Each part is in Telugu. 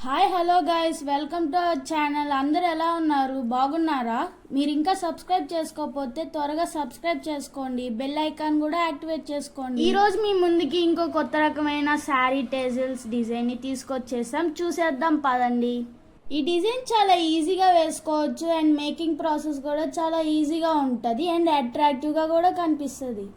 Hi hello guys, welcome to our channel. అందరూ ఎలా ఉన్నారు? బాగున్నారా? మీరు ఇంకా సబ్స్క్రైబ్ చేసుకోకపోతే త్వరగా సబ్స్క్రైబ్ చేసుకోండి, బెల్ ఐకాన్ కూడా యాక్టివేట్ చేసుకోండి. ఈ రోజు మీ ముందుకి ఇంకో కొత్త రకమైన శారీ టేజిల్స్ డిజైన్ని తీసుకొచ్చేసాం. చూసేద్దాం పదండి. ఈ డిజైన్ చాలా ఈజీగా వేసుకోవచ్చు అండ్ మేకింగ్ ప్రాసెస్ కూడా చాలా ఈజీగా ఉంటుంది అండ్ అట్రాక్టివ్గా కూడా కనిపిస్తుంది.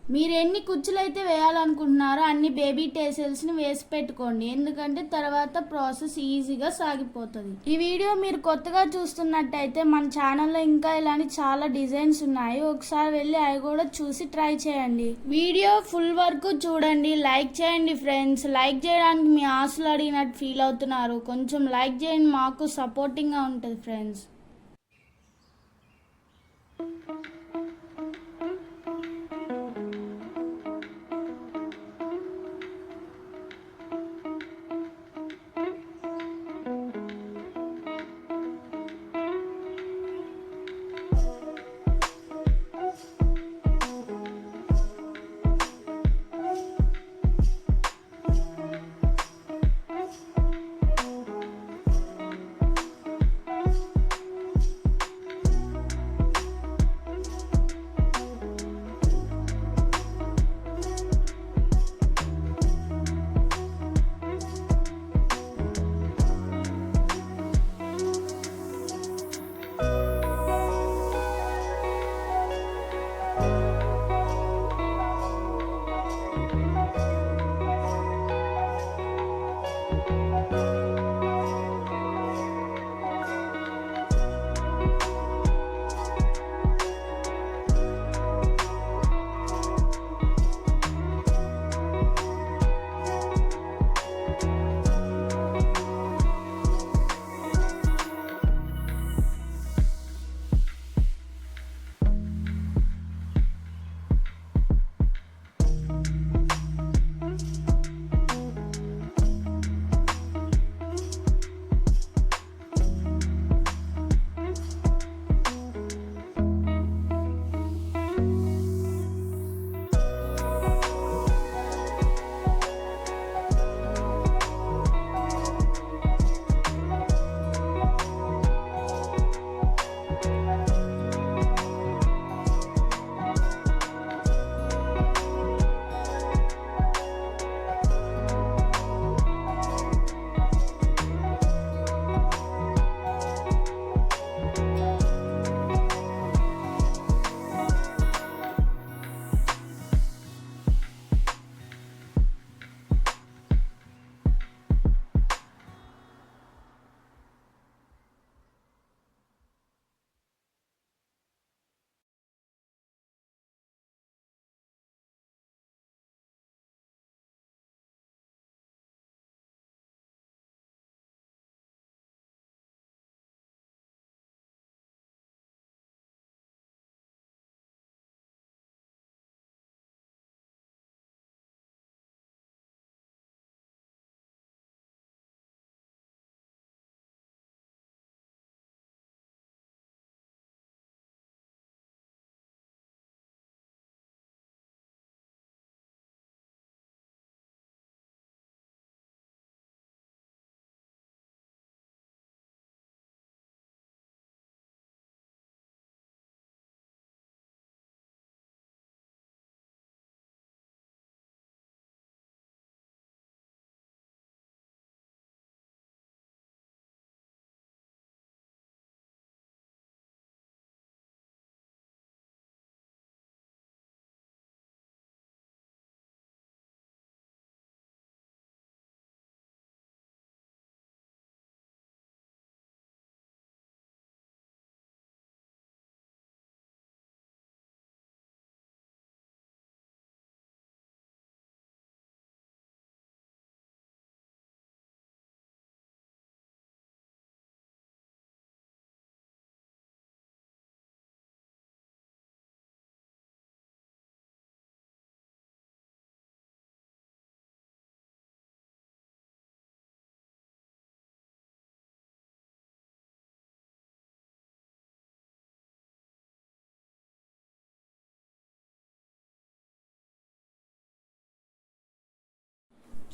మీరు ఎన్ని కుచ్చులు అయితే వేయాలనుకుంటున్నారో అన్ని బేబీ టేసెల్స్ని వేసి పెట్టుకోండి, ఎందుకంటే తర్వాత ప్రాసెస్ ఈజీగా సాగిపోతుంది. ఈ వీడియో మీరు కొత్తగా చూస్తున్నట్టయితే మన ఛానల్లో ఇంకా ఇలాంటి చాలా డిజైన్స్ ఉన్నాయి, ఒకసారి వెళ్ళి అవి కూడా చూసి ట్రై చేయండి. వీడియో ఫుల్ వరకు చూడండి, లైక్ చేయండి ఫ్రెండ్స్. లైక్ చేయడానికి మీ ఆశలు అడిగినట్టు ఫీల్ అవుతున్నారు, కొంచెం లైక్ చేయండి, మాకు సపోర్టింగ్గా ఉంటుంది ఫ్రెండ్స్.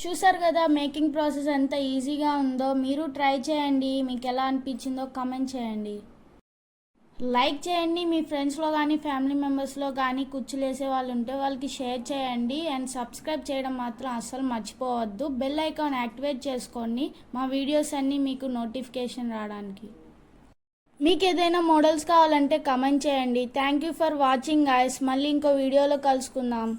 చూసారు కదా మేకింగ్ ప్రాసెస్ ఎంత ఈజీగా ఉందో. మీరు ట్రై చేయండి, మీకు ఎలా అనిపించిందో కామెంట్ చేయండి. లైక్ చేయండి, మీ ఫ్రెండ్స్లో కానీ ఫ్యామిలీ మెంబర్స్లో కానీ కుచ్చులేసే వాళ్ళు ఉంటే వాళ్ళకి షేర్ చేయండి. అండ్ సబ్స్క్రైబ్ చేయడం మాత్రం అస్సలు మర్చిపోవద్దు. బెల్ ఐకాన్ యాక్టివేట్ చేసుకోండి మా వీడియోస్ అన్నీ మీకు నోటిఫికేషన్ రావడానికి. మీకు ఏదైనా మోడల్స్ కావాలంటే కమెంట్ చేయండి. Thank you for watching guys. మళ్ళీ ఇంకో వీడియోలో కలుసుకుందాం.